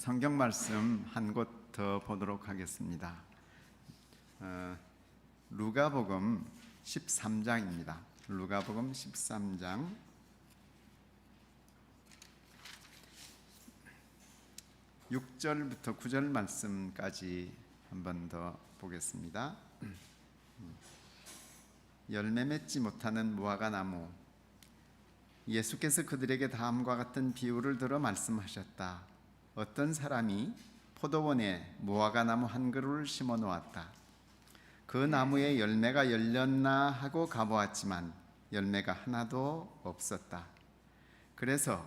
성경 말씀 한 곳 더 보도록 하겠습니다. 루가복음 13장입니다. 루가복음 13장 6절부터 9절 말씀까지 한 번 더 보겠습니다. 열매 맺지 못하는 무화과 나무. 예수께서 그들에게 다음과 같은 비유를 들어 말씀하셨다. 어떤 사람이 포도원에 무화과 나무 한 그루를 심어 놓았다. 그 나무에 열매가 열렸나 하고 가보았지만 열매가 하나도 없었다. 그래서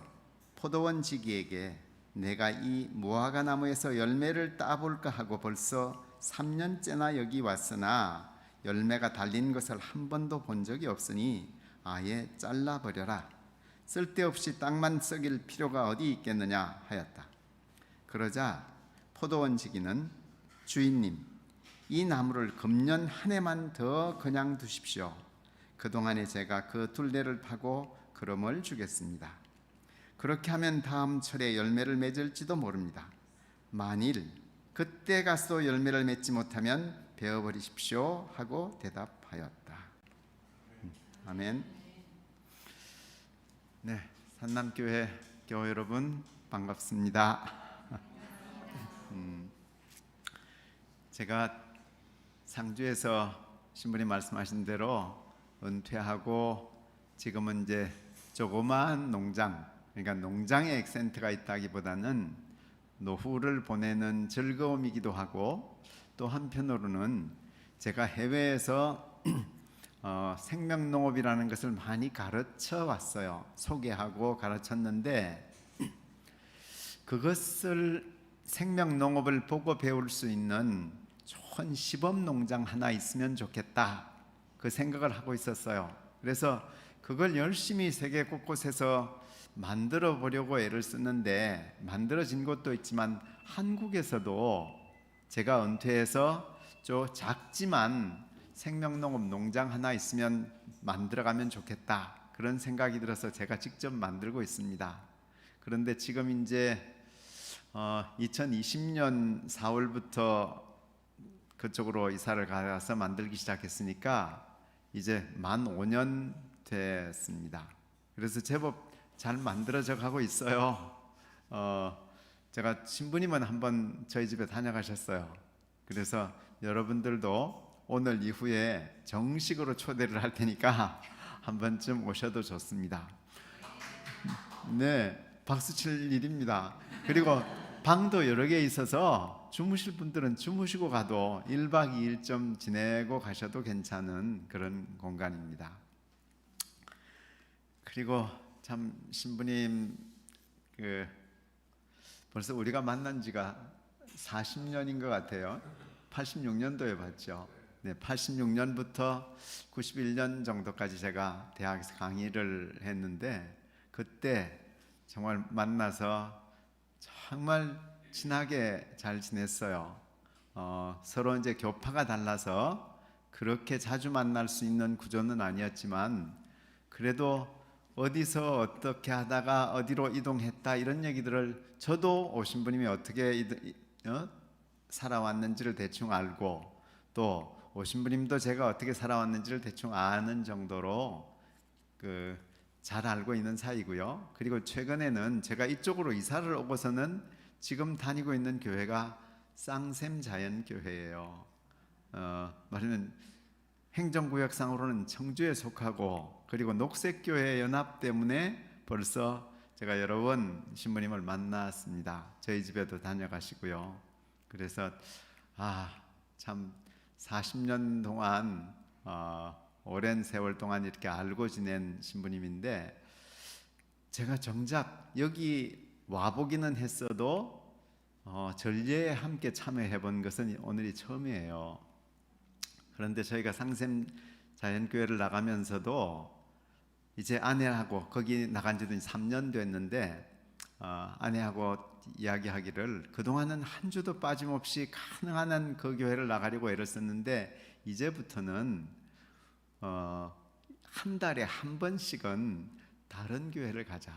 포도원 지기에게 내가 이 무화과 나무에서 열매를 따볼까 하고 벌써 3년째나 여기 왔으나 열매가 달린 것을 한 번도 본 적이 없으니 아예 잘라버려라. 쓸데없이 땅만 썩일 필요가 어디 있겠느냐 하였다. 그러자 포도원 지기는 주인님, 이 나무를 금년 한 해만 더 그냥 두십시오. 그동안에 제가 그 둘레를 파고 그름을 주겠습니다. 그렇게 하면 다음 철에 열매를 맺을지도 모릅니다. 만일 그때 가서 열매를 맺지 못하면 베어버리십시오 하고 대답하였다. 아멘. 네, 산남교회 교회 여러분 반갑습니다. 제가 상주에서 신부님 말씀하신 대로 은퇴하고 지금은 이제 조그마한 농장, 그러니까 농장에 액센트가 있다기보다는 노후를 보내는 즐거움이기도 하고, 또 한편으로는 제가 해외에서 생명농업이라는 것을 많이 가르쳐 왔어요. 소개하고 가르쳤는데 그것을 생명농업을 보고 배울 수 있는 좋은 시범농장 하나 있으면 좋겠다, 그 생각을 하고 있었어요. 그래서 그걸 열심히 세계 곳곳에서 만들어 보려고 애를 쓰는데 만들어진 곳도 있지만 한국에서도 제가 은퇴해서 좀 작지만 생명농업 농장 하나 있으면 만들어가면 좋겠다, 그런 생각이 들어서 제가 직접 만들고 있습니다. 그런데 지금 이제 2020년 4월부터 그쪽으로 이사를 가서 만들기 시작했으니까 이제 만 5년 됐습니다. 그래서 제법 잘 만들어져 가고 있어요. 제가 신부님은 한번 저희 집에 다녀가셨어요. 그래서 여러분들도 오늘 이후에 정식으로 초대를 할 테니까 한 번쯤 오셔도 좋습니다. 네, 박수 칠 일입니다. 그리고 방도 여러 개 있어서 주무실 분들은 주무시고 가도 1박 2일 좀 지내고 가셔도 괜찮은 그런 공간입니다. 그리고 참 신부님 벌써 우리가 만난 지가 40년인 것 같아요. 86년도에 봤죠. 네, 86년부터 91년 정도까지 제가 대학에서 강의를 했는데 그때 정말 만나서 정말 친하게 잘 지냈어요. 서로 이제 교파가 달라서 그렇게 자주 만날 수 있는 구조는 아니었지만 그래도 어디서 어떻게 하다가 어디로 이동했다 이런 얘기들을 저도 오신 분이 어떻게 살아왔는지를 대충 알고 또 오신 분님도 제가 어떻게 살아왔는지를 대충 아는 정도로 잘 알고 있는 사이고요. 그리고 최근에는 제가 이쪽으로 이사를 오고서는 지금 다니고 있는 교회가 쌍샘자연교회예요. 말하면 행정구역상으로는 청주에 속하고 그리고 녹색교회 연합 때문에 벌써 제가 여러 번 신부님을 만났습니다. 저희 집에도 다녀가시고요. 그래서 참 40년 동안 오랜 세월 동안 이렇게 알고 지낸 신부님인데 제가 정작 여기 와보기는 했어도 전례에 함께 참여해 본 것은 오늘이 처음이에요. 그런데 저희가 상샘자연교회를 나가면서도 이제 아내하고 거기 나간 지도 3년 됐는데 아내하고 이야기하기를 그동안은 한 주도 빠짐없이 가능한 한 그 교회를 나가려고 애를 썼는데 이제부터는 한 달에 한 번씩은 다른 교회를 가자.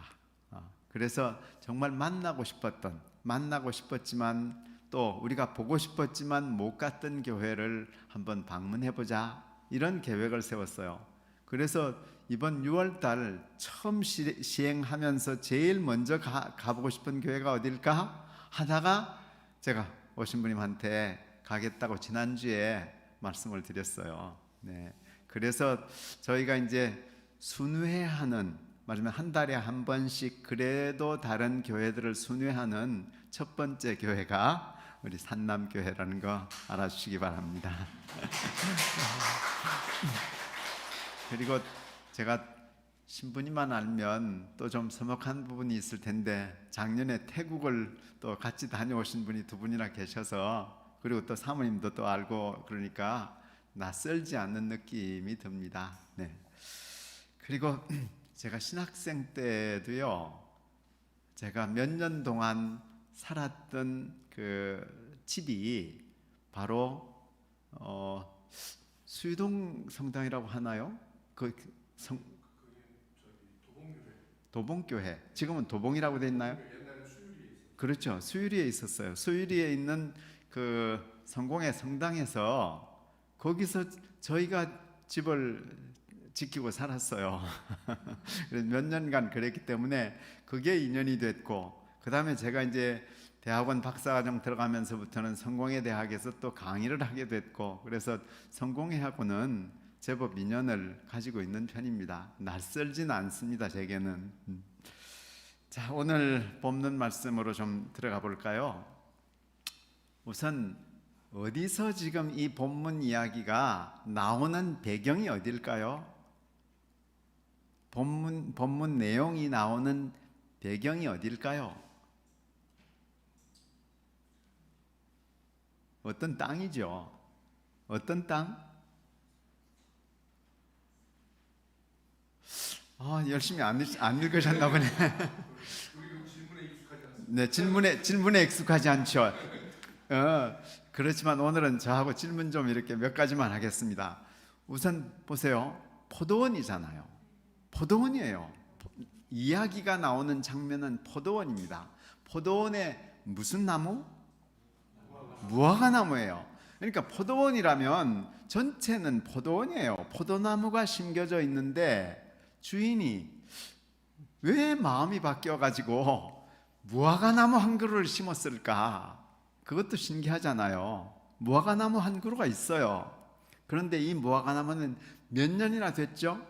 그래서 정말 만나고 싶었던 만나고 싶었지만 또 우리가 보고 싶었지만 못 갔던 교회를 한번 방문해 보자, 이런 계획을 세웠어요. 그래서 이번 6월 달 처음 시행하면서 제일 먼저 가보고 싶은 교회가 어딜까 하다가 제가 오신부님한테 가겠다고 지난주에 말씀을 드렸어요. 네. 그래서 저희가 이제 순회하는, 말하자면 한 달에 한 번씩 그래도 다른 교회들을 순회하는 첫 번째 교회가 우리 산남교회라는 거 알아주시기 바랍니다. 그리고 제가 신부님만 알면 또 좀 서먹한 부분이 있을 텐데, 작년에 태국을 또 같이 다녀오신 분이 두 분이나 계셔서, 그리고 또 사모님도 또 알고 그러니까 낯설지 않는 느낌이 듭니다. 네. 그리고 제가 신학생 때도요, 제가 몇 년 동안 살았던 그 집이 바로 수유동 성당이라고 하나요? 도봉교회. 지금은 도봉이라고 돼 있나요? 그렇죠. 수유리에 있었어요. 수유리에 있는 그 성공의 성당에서, 거기서 저희가 집을 지키고 살았어요. 몇 년간 그랬기 때문에 그게 인연이 됐고, 그 다음에 제가 이제 대학원 박사과정 들어가면서부터는 성공회 대학에서 또 강의를 하게 됐고, 그래서 성공회하고는 제법 인연을 가지고 있는 편입니다. 낯설진 않습니다, 제게는. 자, 오늘 본문 말씀으로 좀 들어가 볼까요? 우선 어디서 지금 이 본문 이야기가 나오는 배경이 어딜까요? 본문 내용이 나오는 배경이 어딜까요? 어떤 땅이죠? 어떤 땅? 열심히 안 읽으셨나 보네. 네, 질문에 익숙하지 않죠. 그렇지만 오늘은 저하고 질문 좀 이렇게 몇 가지만 하겠습니다. 우선 보세요. 포도원이잖아요. 포도원이에요. 이야기가 나오는 장면은 포도원입니다. 포도원에 무슨 나무? 무화과나무예요. 그러니까 포도원이라면 전체는 포도원이에요. 포도나무가 심겨져 있는데 주인이 왜 마음이 바뀌어가지고 무화과나무 한 그루를 심었을까? 그것도 신기하잖아요. 무화과나무 한 그루가 있어요. 그런데 이 무화과나무는 몇 년이나 됐죠?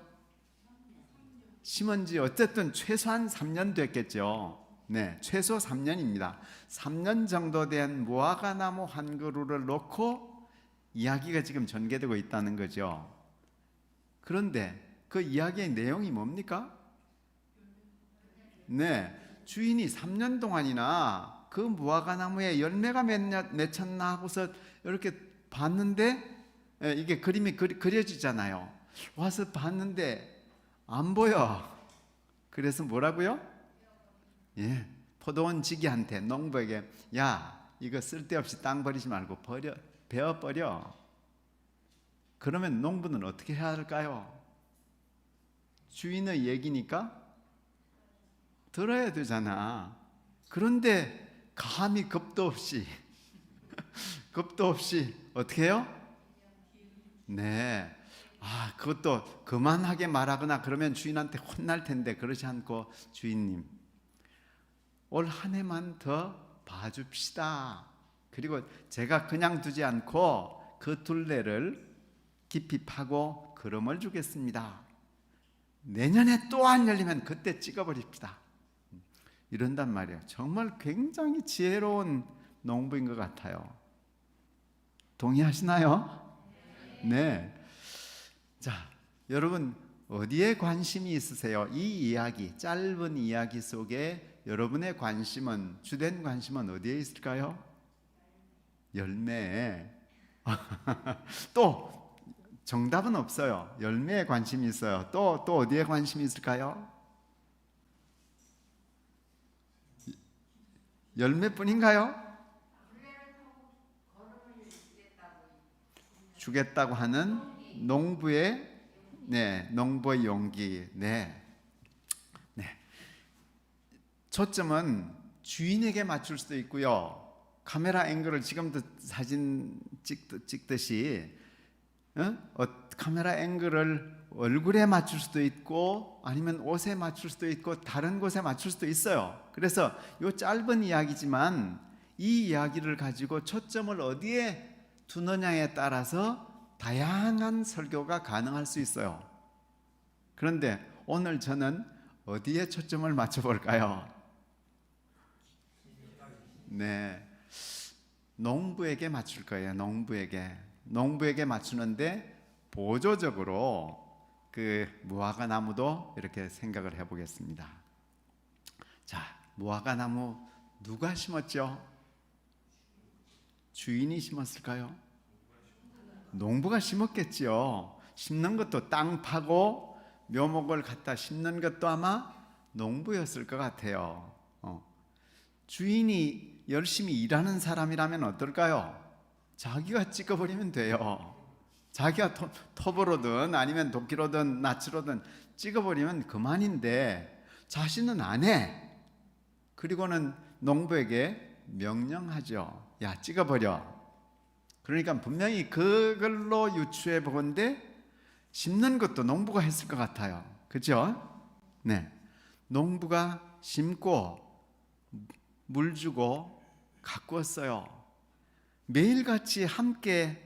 심은 지 어쨌든 최소한 3년 됐겠죠. 네, 최소 3년입니다. 3년 정도 된 무화과나무 한 그루를 놓고 이야기가 지금 전개되고 있다는 거죠. 그런데 그 이야기의 내용이 뭡니까? 네, 주인이 3년 동안이나 그 무화과나무에 열매가 맺혔나 하고서 이렇게 봤는데, 이게 그림이 그려지잖아요. 와서 봤는데 안 보여. 그래서 뭐라고요? 예, 포도원 지기한테, 농부에게, 야, 이거 쓸데없이 땅 버리지 말고 베어버려. 그러면 농부는 어떻게 해야 할까요? 주인의 얘기니까 들어야 되잖아. 그런데 감히 겁도 없이 어떻게 해요? 네. 그것도 그만하게 말하거나 그러면 주인한테 혼날 텐데, 그러지 않고 주인님, 올 한 해만 더 봐줍시다. 그리고 제가 그냥 두지 않고 그 둘레를 깊이 파고 그름을 주겠습니다. 내년에 또 안 열리면 그때 찍어버립시다. 이런단 말이에요. 정말 굉장히 지혜로운 농부인 것 같아요. 동의하시나요? 네. 자, 여러분 어디에 관심이 있으세요? 이 이야기, 짧은 이야기 속에 여러분의 관심은, 주된 관심은 어디에 있을까요? 열매에. 또 정답은 없어요. 열매에 관심이 있어요. 또 어디에 관심이 있을까요? 열매뿐인가요? 주겠다고 하는 농부의 용기. 네. 초점은 주인에게 맞출 수도 있고요. 카메라 앵글을 지금도 사진 찍듯이 카메라 앵글을 얼굴에 맞출 수도 있고 아니면 옷에 맞출 수도 있고 다른 곳에 맞출 수도 있어요. 그래서 이 짧은 이야기지만 이 이야기를 가지고 초점을 어디에 두느냐에 따라서 다양한 설교가 가능할 수 있어요. 그런데 오늘 저는 어디에 초점을 맞춰볼까요? 네, 농부에게 맞출 거예요. 농부에게 맞추는데 보조적으로 그 무화과 나무도 이렇게 생각을 해보겠습니다. 자, 무화과 나무 누가 심었죠? 주인이 심었을까요? 농부가 심었겠지요. 심는 것도 땅 파고 묘목을 갖다 심는 것도 아마 농부였을 것 같아요. 주인이 열심히 일하는 사람이라면 어떨까요? 자기가 찍어버리면 돼요. 자기가 톱으로든 아니면 도끼로든 낫으로든 찍어버리면 그만인데 자신은 안 해. 그리고는 농부에게 명령하죠. 야, 찍어버려. 그러니까 분명히 그걸로 유추해 보건데 심는 것도 농부가 했을 것 같아요. 그렇죠? 네, 농부가 심고 물 주고 가꾸었어요. 매일같이 함께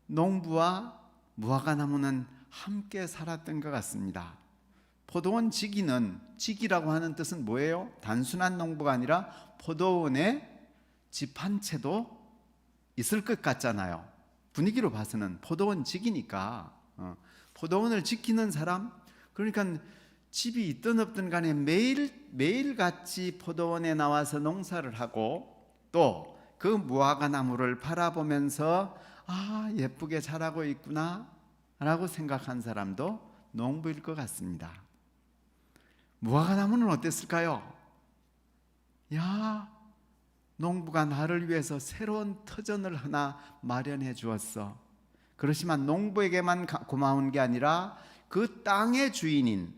농부와 무화과 나무는 함께 살았던 것 같습니다. 포도원 지기라고 하는 뜻은 뭐예요? 단순한 농부가 아니라 포도원에 집 한 채도 있을 것 같잖아요. 분위기로 봐서는 포도원 지기니까 포도원을 지키는 사람, 그러니까 집이 있든 없든 간에 매일같이 포도원에 나와서 농사를 하고 또 그 무화과 나무를 바라보면서 아, 예쁘게 자라고 있구나 라고 생각한 사람도 농부일 것 같습니다. 무화과 나무는 어땠을까요? 야, 농부가 나를 위해서 새로운 터전을 하나 마련해 주었어. 그렇지만 농부에게만 고마운 게 아니라 그 땅의 주인인,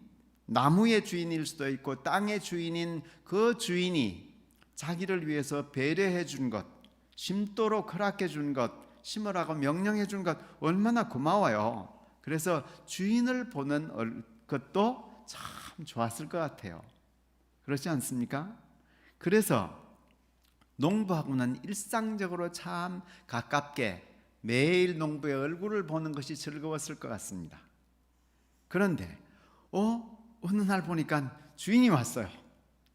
나무의 주인일 수도 있고 땅의 주인인 그 주인이 자기를 위해서 배려해 준 것, 심도록 허락해 준 것, 심으라고 명령해 준 것 얼마나 고마워요. 그래서 주인을 보는 것도 참 좋았을 것 같아요. 그렇지 않습니까? 그래서 농부하고는 일상적으로 참 가깝게 매일 농부의 얼굴을 보는 것이 즐거웠을 것 같습니다. 그런데 어느 날 보니까 주인이 왔어요.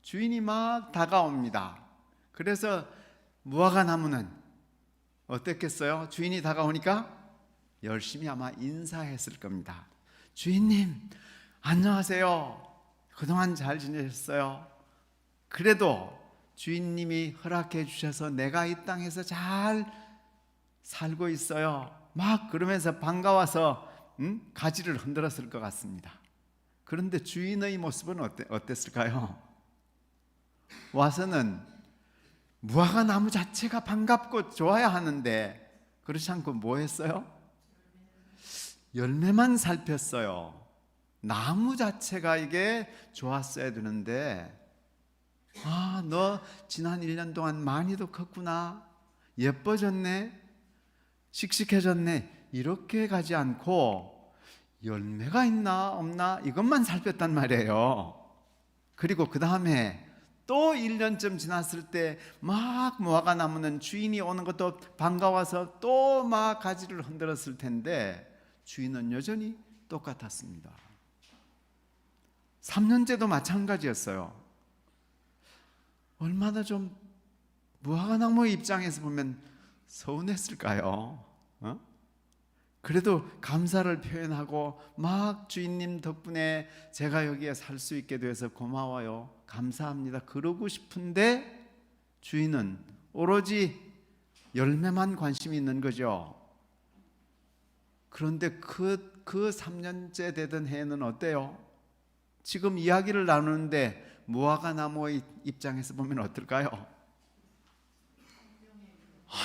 주인이 막 다가옵니다. 그래서 무화과 나무는 어땠겠어요? 주인이 다가오니까 열심히 아마 인사했을 겁니다. 주인님, 안녕하세요. 그동안 잘 지내셨어요? 그래도 주인님이 허락해 주셔서 내가 이 땅에서 잘 살고 있어요. 막 그러면서 반가워서 가지를 흔들었을 것 같습니다. 그런데 주인의 모습은 어땠을까요? 와서는 무화과 나무 자체가 반갑고 좋아야 하는데 그렇지 않고 뭐 했어요? 열매만 살폈어요. 나무 자체가 이게 좋았어야 되는데 아, 너 지난 1년 동안 많이도 컸구나. 예뻐졌네. 씩씩해졌네. 이렇게 가지 않고 열매가 있나 없나 이것만 살폈단 말이에요. 그리고 그 다음에 또 1년쯤 지났을 때 막 무화과 나무는 주인이 오는 것도 반가워서 또 막 가지를 흔들었을 텐데 주인은 여전히 똑같았습니다. 3년째도 마찬가지였어요. 얼마나 좀 무화과 나무의 입장에서 보면 서운했을까요? 그래도 감사를 표현하고 막 주인님 덕분에 제가 여기에 살 수 있게 돼서 고마워요. 감사합니다. 그러고 싶은데 주인은 오로지 열매만 관심이 있는 거죠. 그런데 그 3년째 되던 해는 어때요? 지금 이야기를 나누는데 무화과 나무의 입장에서 보면 어떨까요?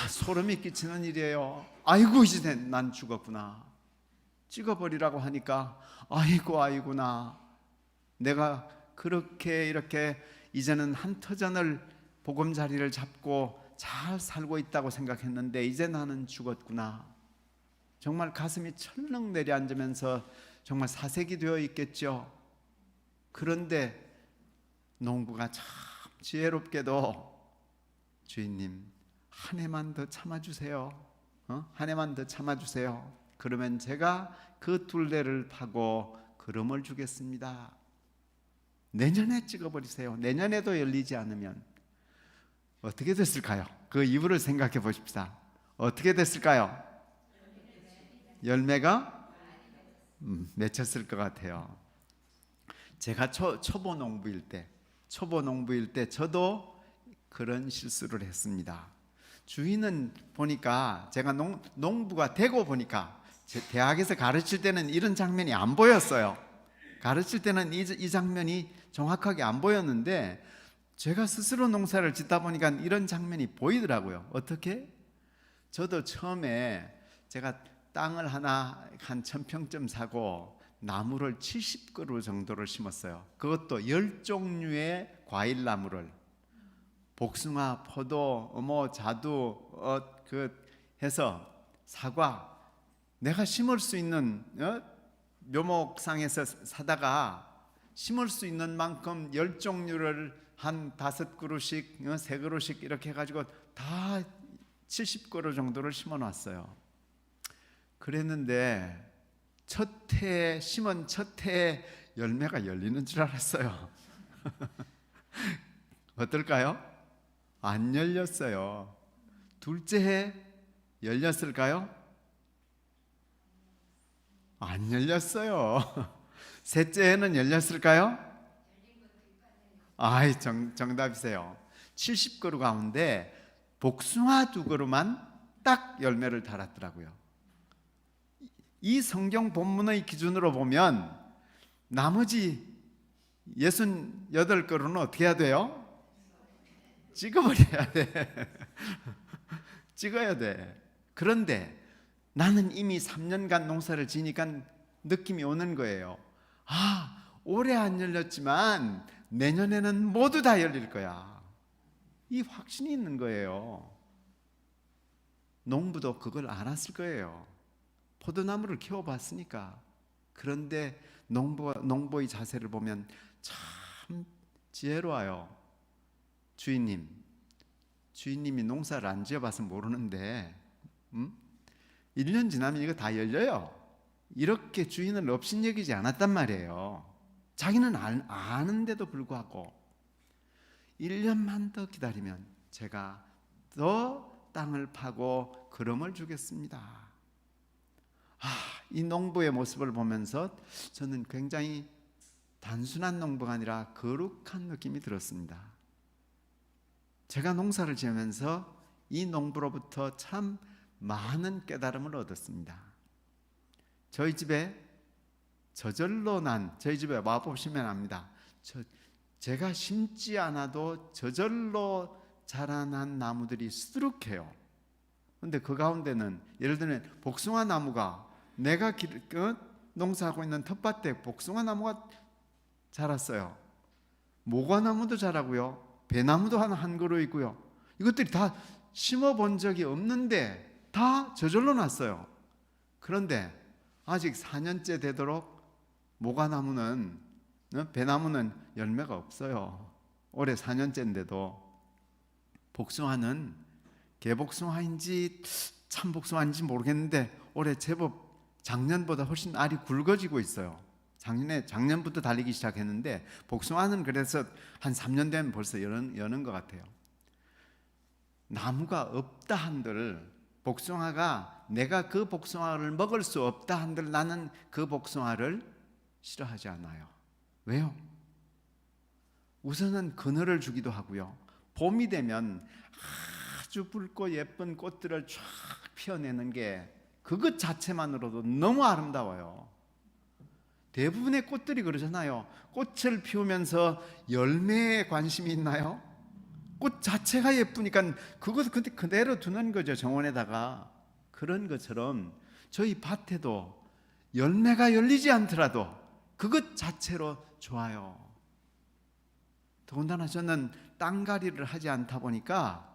소름이 끼치는 일이에요. 아이고 이제 난 죽었구나. 찍어버리라고 하니까 아이고나 내가 그렇게 이렇게 이제는 한 터전을 보금자리를 잡고 잘 살고 있다고 생각했는데 이제 나는 죽었구나. 정말 가슴이 철렁 내려앉으면서 정말 사색이 되어 있겠죠. 그런데 농부가 참 지혜롭게도 주인님 한 해만 더 참아주세요. 한 해만 더 참아주세요. 그러면 제가 그 둘레를 파고 그름을 주겠습니다. 내년에 찍어버리세요. 내년에도 열리지 않으면 어떻게 됐을까요? 그 이유를 생각해 보십시다. 어떻게 됐을까요? 열매가 맺혔을 것 같아요. 제가 초보 농부일 때 저도 그런 실수를 했습니다. 주인은 보니까 제가 농부가 되고 보니까 대학에서 가르칠 때는 이런 장면이 안 보였어요. 가르칠 때는 이 장면이 정확하게 안 보였는데 제가 스스로 농사를 짓다 보니까 이런 장면이 보이더라고요. 어떻게? 저도 처음에 제가 땅을 한 1000평쯤 사고 나무를 70그루 정도를 심었어요. 그것도 10종류의 과일 나무를 복숭아, 포도, 자두, 해서 사과 내가 심을 수 있는 묘목상에서 사다가 심을 수 있는 만큼 10종류를 한 5그루씩, 3그루씩 이렇게 해가지고 다 70그루 정도를 심어놨어요. 그랬는데 심은 첫 해에 열매가 열리는 줄 알았어요. 어떨까요? 안 열렸어요. 둘째 해 열렸을까요? 안 열렸어요. 셋째 해는 열렸을까요? 아이, 정답이세요. 70그루 가운데 복숭아 2그루만 딱 열매를 달았더라고요. 이 성경 본문의 기준으로 보면 나머지 68그루는 어떻게 해야 돼요? 찍어버려야 돼. 찍어야 돼. 그런데 나는 이미 3년간 농사를 지니까 느낌이 오는 거예요. 올해 안 열렸지만 내년에는 모두 다 열릴 거야. 이 확신이 있는 거예요. 농부도 그걸 알았을 거예요. 포도나무를 키워봤으니까. 그런데 농부의 자세를 보면 참 지혜로워요. 주인님이 농사를 안 지어봐서 모르는데 1년 지나면 이거 다 열려요. 이렇게 주인을 업신여기지 않았단 말이에요. 자기는 아는데도 불구하고 1년만 더 기다리면 제가 더 땅을 파고 그름을 주겠습니다. 이 농부의 모습을 보면서 저는 굉장히 단순한 농부가 아니라 거룩한 느낌이 들었습니다. 제가 농사를 지으면서 이 농부로부터 참 많은 깨달음을 얻었습니다. 저희 집에 와보시면 압니다. 제가 심지 않아도 저절로 자라난 나무들이 수두룩해요. 그런데 그 가운데는 예를 들면 복숭아 나무가 내가 농사하고 있는 텃밭에 복숭아 나무가 자랐어요. 모과나무도 자라고요. 배나무도 한 그루 있고요. 이것들이 다 심어본 적이 없는데 다 저절로 났어요. 그런데 아직 4년째 되도록 모과나무는, 배나무는 열매가 없어요. 올해 4년째인데도 복숭아는 개복숭아인지 참복숭아인지 모르겠는데 올해 제법 작년보다 훨씬 알이 굵어지고 있어요. 작년부터 달리기 시작했는데 복숭아는 그래서 한 3년 되면 벌써 여는 것 같아요. 나무가 없다 한들 복숭아가 내가 그 복숭아를 먹을 수 없다 한들 나는 그 복숭아를 싫어하지 않아요. 왜요? 우선은 그늘을 주기도 하고요. 봄이 되면 아주 붉고 예쁜 꽃들을 쫙 피어내는 게 그것 자체만으로도 너무 아름다워요. 대부분의 꽃들이 그러잖아요. 꽃을 피우면서 열매에 관심이 있나요? 꽃 자체가 예쁘니까 그것 그대로 두는 거죠. 정원에다가. 그런 것처럼 저희 밭에도 열매가 열리지 않더라도 그것 자체로 좋아요. 더군다나 저는 땅갈이를 하지 않다 보니까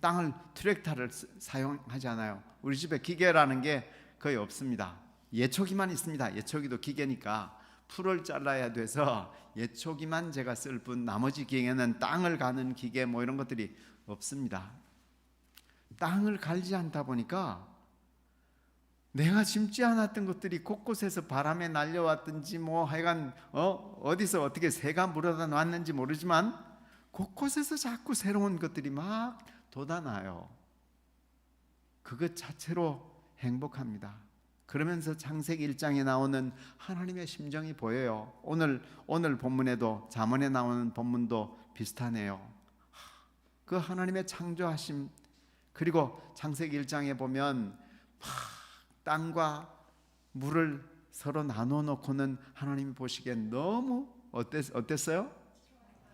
땅을 트랙터를 사용하지 않아요. 우리 집에 기계라는 게 거의 없습니다. 예초기만 있습니다. 예초기도 기계니까 풀을 잘라야 돼서 예초기만 제가 쓸 뿐 나머지 기계는 땅을 가는 기계 뭐 이런 것들이 없습니다. 땅을 갈지 않다 보니까 내가 심지 않았던 것들이 곳곳에서 바람에 날려왔든지 뭐 하여간 어디서 어떻게 새가 물어다 놨는지 모르지만 곳곳에서 자꾸 새로운 것들이 막 돋아나요. 그것 자체로 행복합니다. 그러면서 창세기 1장에 나오는 하나님의 심정이 보여요. 오늘 본문에도 잠언에 나오는 본문도 비슷하네요. 그 하나님의 창조하심, 그리고 창세기 1장에 보면 땅과 물을 서로 나눠 놓고는 하나님이 보시기엔 너무 어땠어요?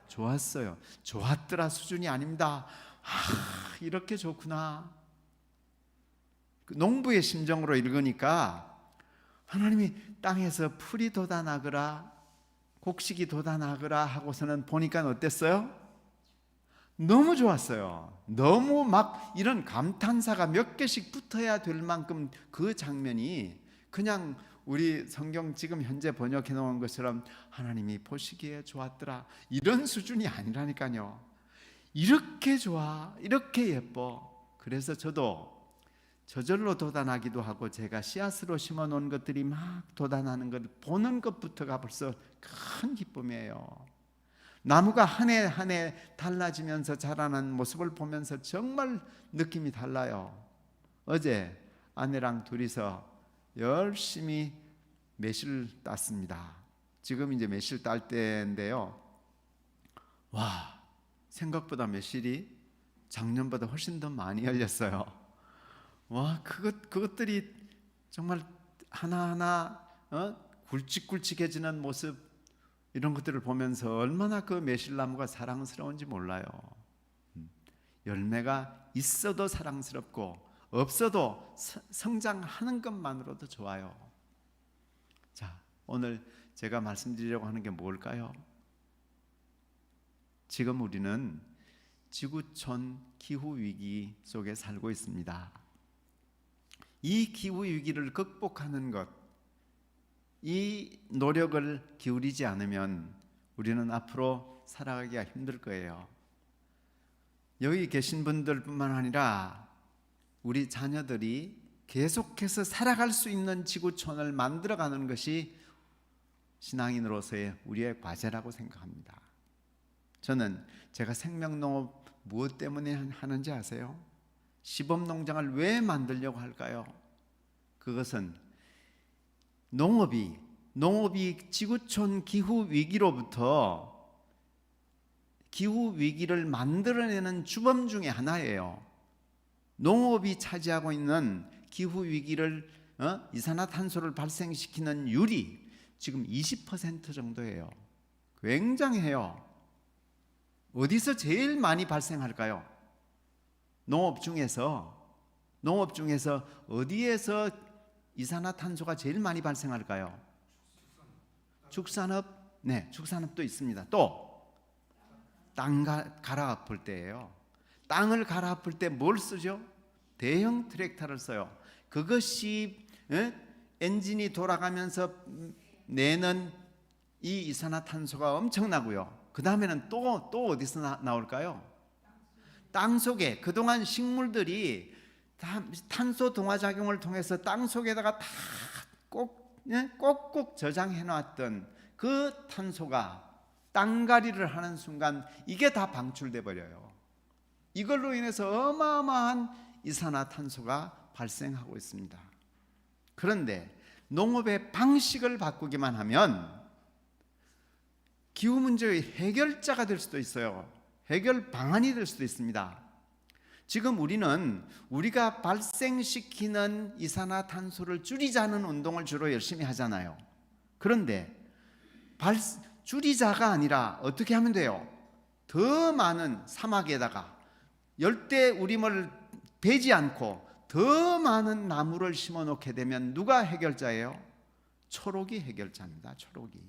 좋았어요. 좋았더라 수준이 아닙니다. 이렇게 좋구나. 농부의 심정으로 읽으니까 하나님이 땅에서 풀이 돋아나거라 곡식이 돋아나거라 하고서는 보니까 어땠어요? 너무 좋았어요. 너무 막 이런 감탄사가 몇 개씩 붙어야 될 만큼 그 장면이 그냥 우리 성경 지금 현재 번역해 놓은 것처럼 하나님이 보시기에 좋았더라 이런 수준이 아니라니까요. 이렇게 좋아, 이렇게 예뻐. 그래서 저도 저절로 돋아나기도 하고 제가 씨앗으로 심어 놓은 것들이 막 돋아나는 걸 보는 것부터가 벌써 큰 기쁨이에요. 나무가 한 해 한 해 달라지면서 자라는 모습을 보면서 정말 느낌이 달라요. 어제 아내랑 둘이서 열심히 매실 땄습니다. 지금 이제 매실 딸 때인데요. 와, 생각보다 매실이 작년보다 훨씬 더 많이 열렸어요. 와, 그것들이 정말 하나하나 굵직굵직해지는 모습, 이런 것들을 보면서 얼마나 그 매실나무가 사랑스러운지 몰라요. 열매가 있어도 사랑스럽고 없어도 성장하는 것만으로도 좋아요. 자, 오늘 제가 말씀드리려고 하는 게 뭘까요? 지금 우리는 지구촌 기후위기 속에 살고 있습니다. 이 기후위기를 극복하는 것, 이 노력을 기울이지 않으면 우리는 앞으로 살아가기가 힘들 거예요. 여기 계신 분들뿐만 아니라 우리 자녀들이 계속해서 살아갈 수 있는 지구촌을 만들어가는 것이 신앙인으로서의 우리의 과제라고 생각합니다. 저는 제가 생명농업 무엇 때문에 하는지 아세요? 시범농장을 왜 만들려고 할까요? 그것은 농업이 지구촌 기후위기로부터 기후위기를 만들어내는 주범 중에 하나예요. 농업이 차지하고 있는 기후위기를 이산화탄소를 발생시키는 율이 지금 20% 정도예요. 굉장해요. 어디서 제일 많이 발생할까요? 농업 중에서 어디에서 이산화탄소가 제일 많이 발생할까요? 축산업? 네, 축산업도 있습니다. 또 땅 갈아엎을 때예요. 땅을 갈아엎을 때 뭘 쓰죠? 대형 트랙터를 써요. 그것이 엔진이 돌아가면서 내는 이 이산화탄소가 엄청나고요. 그 다음에는 또 어디서 나올까요? 땅 속에 그동안 식물들이 다 탄소 동화작용을 통해서 땅 속에다가 다 꼭꼭 저장해 놨던 그 탄소가 땅갈이를 하는 순간 이게 다 방출돼 버려요. 이걸로 인해서 어마어마한 이산화탄소가 발생하고 있습니다. 그런데 농업의 방식을 바꾸기만 하면 기후 문제의 해결자가 될 수도 있어요. 해결 방안이 될 수도 있습니다. 지금 우리는 우리가 발생시키는 이산화탄소를 줄이자는 운동을 주로 열심히 하잖아요. 그런데 줄이자가 아니라 어떻게 하면 돼요? 더 많은 사막에다가 열대우림을 베지 않고 더 많은 나무를 심어 놓게 되면 누가 해결자예요? 초록이 해결자입니다. 초록이.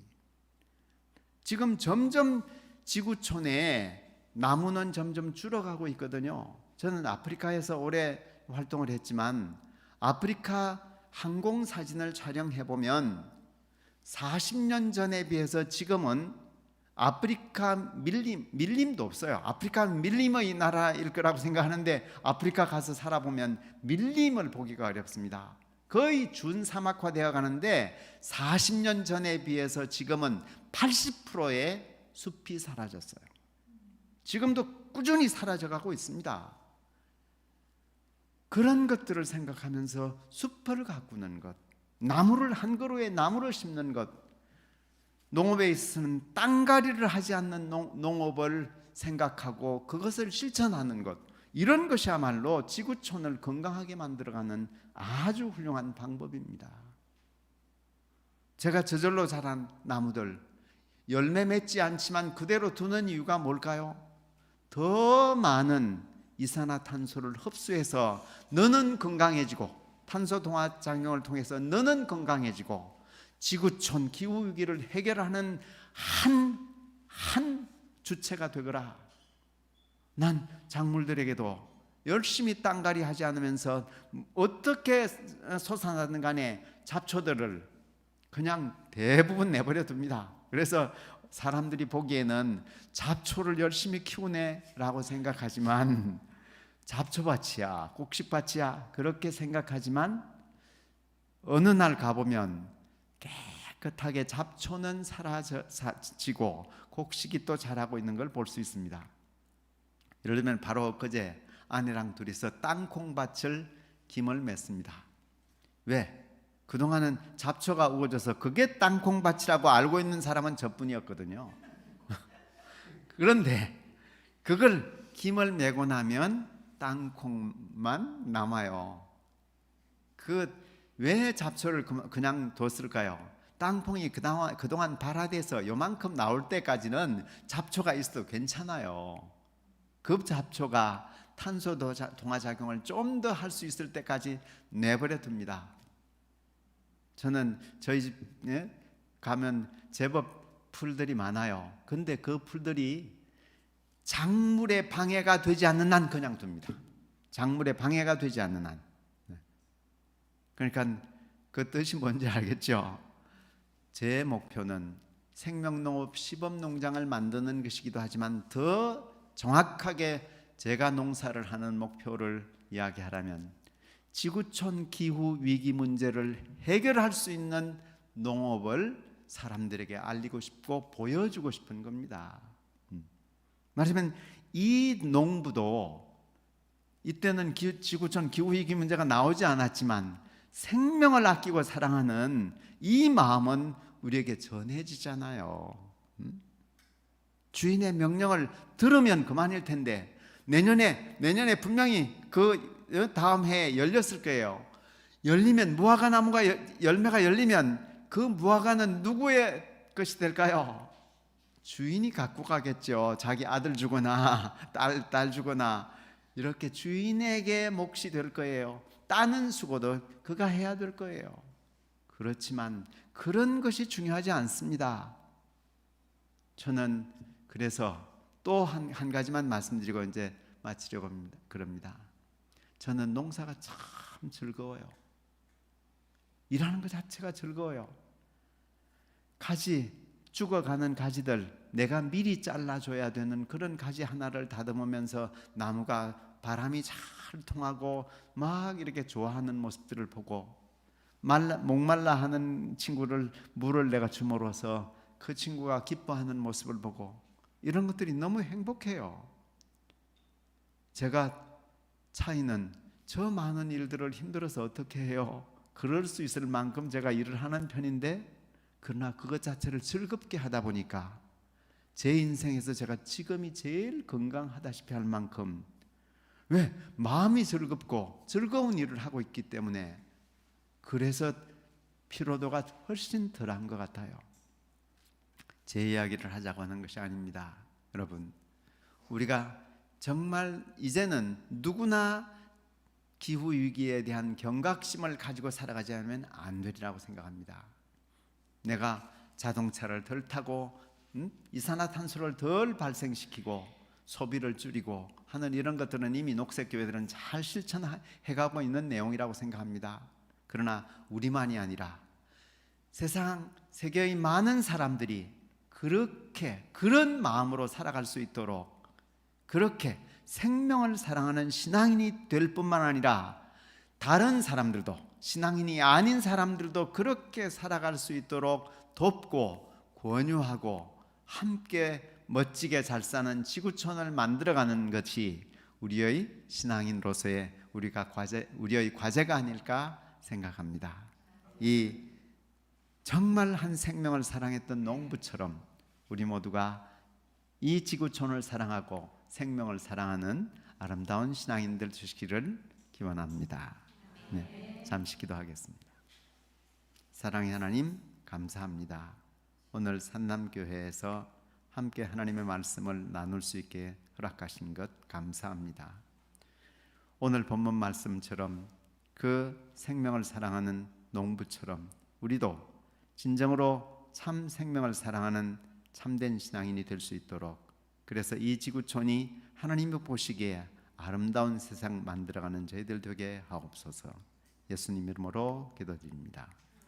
지금 점점 지구촌에 나무는 점점 줄어가고 있거든요. 저는 아프리카에서 오래 활동을 했지만 아프리카 항공 사진을 촬영해 보면 40년 전에 비해서 지금은 아프리카 밀림도 없어요. 아프리카 밀림의 나라일 거라고 생각하는데 아프리카 가서 살아보면 밀림을 보기가 어렵습니다. 거의 준사막화되어 가는데 40년 전에 비해서 지금은 80%의 숲이 사라졌어요. 지금도 꾸준히 사라져가고 있습니다. 그런 것들을 생각하면서 숲을 가꾸는 것, 나무를 한 그루에 나무를 심는 것, 농업에 있어서는 땅갈이를 하지 않는 농업을 생각하고 그것을 실천하는 것, 이런 것이야말로 지구촌을 건강하게 만들어가는 아주 훌륭한 방법입니다. 제가 저절로 자란 나무들 열매 맺지 않지만 그대로 두는 이유가 뭘까요? 더 많은 이산화탄소를 흡수해서 너는 건강해지고 탄소 동화 작용을 통해서 너는 건강해지고 지구촌 기후위기를 해결하는 한 주체가 되거라. 난 작물들에게도 열심히 땅갈이 하지 않으면서 어떻게 솟아나든 간에 잡초들을 그냥 대부분 내버려 둡니다. 그래서 사람들이 보기에는 잡초를 열심히 키우네 라고 생각하지만 잡초밭이야, 곡식밭이야 그렇게 생각하지만 어느 날 가보면 깨끗하게 잡초는 사라지고 곡식이 또 자라고 있는 걸 볼 수 있습니다. 예를 들면 바로 엊그제 아내랑 둘이서 땅콩밭을 김을 맸습니다. 왜? 그동안은 잡초가 우거져서 그게 땅콩밭이라고 알고 있는 사람은 저뿐이었거든요. 그런데 그걸 김을 메고 나면 땅콩만 남아요. 왜 잡초를 그냥 뒀을까요? 땅콩이 그동안 발화돼서 요만큼 나올 때까지는 잡초가 있어도 괜찮아요. 그 잡초가 탄소 동화 작용을 좀 더 할 수 있을 때까지 내버려 둡니다. 저는 저희 집에 가면 제법 풀들이 많아요. 근데 그 풀들이 작물에 방해가 되지 않는 한 그냥 둡니다. 작물에 방해가 되지 않는 한. 그러니까 그 뜻이 뭔지 알겠죠? 제 목표는 생명농업 시범농장을 만드는 것이기도 하지만 더 정확하게 제가 농사를 하는 목표를 이야기하라면 지구촌 기후 위기 문제를 해결할 수 있는 농업을 사람들에게 알리고 싶고 보여주고 싶은 겁니다. 말하자면 이 농부도 이때는 지구촌 기후 위기 문제가 나오지 않았지만 생명을 아끼고 사랑하는 이 마음은 우리에게 전해지잖아요. 주인의 명령을 들으면 그만일 텐데 내년에 분명히 그 다음 해에 열렸을 거예요. 열리면 무화과 나무가 열매가 열리면 그 무화과는 누구의 것이 될까요? 주인이 갖고 가겠죠. 자기 아들 주거나 딸 주거나 이렇게 주인에게 몫이 될 거예요. 따는 수고도 그가 해야 될 거예요. 그렇지만 그런 것이 중요하지 않습니다. 저는 그래서 또 한 가지만 말씀드리고 이제 마치려고 그럽니다. 저는 농사가 참 즐거워요. 일하는 것 자체가 즐거워요. 가지, 죽어가는 가지들 내가 미리 잘라줘야 되는 그런 가지 하나를 다듬으면서 나무가 바람이 잘 통하고 막 이렇게 좋아하는 모습들을 보고 목말라 하는 친구를 물을 내가 주물어서 그 친구가 기뻐하는 모습을 보고 이런 것들이 너무 행복해요. 제가 차이는 저 많은 일들을 힘들어서 어떻게 해요? 그럴 수 있을 만큼 제가 일을 하는 편인데 그러나 그것 자체를 즐겁게 하다 보니까 제 인생에서 제가 지금이 제일 건강하다시피 할 만큼 왜? 마음이 즐겁고 즐거운 일을 하고 있기 때문에 그래서 피로도가 훨씬 덜한 것 같아요. 제 이야기를 하자고 하는 것이 아닙니다. 여러분, 우리가 정말 이제는 누구나 기후위기에 대한 경각심을 가지고 살아가지 않으면 안 되리라고 생각합니다. 내가 자동차를 덜 타고 이산화탄소를 덜 발생시키고 소비를 줄이고 하는 이런 것들은 이미 녹색교회들은 잘 실천해가고 있는 내용이라고 생각합니다. 그러나 우리만이 아니라 세계의 많은 사람들이 그런 마음으로 살아갈 수 있도록, 그렇게 생명을 사랑하는 신앙인이 될 뿐만 아니라 다른 사람들도, 신앙인이 아닌 사람들도 그렇게 살아갈 수 있도록 돕고 권유하고 함께 멋지게 잘 사는 지구촌을 만들어가는 것이 우리의 신앙인으로서의 우리의 과제가 아닐까 생각합니다. 이 정말 한 생명을 사랑했던 농부처럼 우리 모두가 이 지구촌을 사랑하고 생명을 사랑하는 아름다운 신앙인들 되시기를 기원합니다. 네, 잠시 기도하겠습니다. 사랑의 하나님, 감사합니다. 오늘 산남교회에서 함께 하나님의 말씀을 나눌 수 있게 허락하신 것 감사합니다. 오늘 본문 말씀처럼 그 생명을 사랑하는 농부처럼 우리도 진정으로 참 생명을 사랑하는 참된 신앙인이 될 수 있도록, 그래서 이 지구촌이 하나님이 보시기에 아름다운 세상 만들어가는 저희들 되게 하옵소서. 예수님 이름으로 기도드립니다.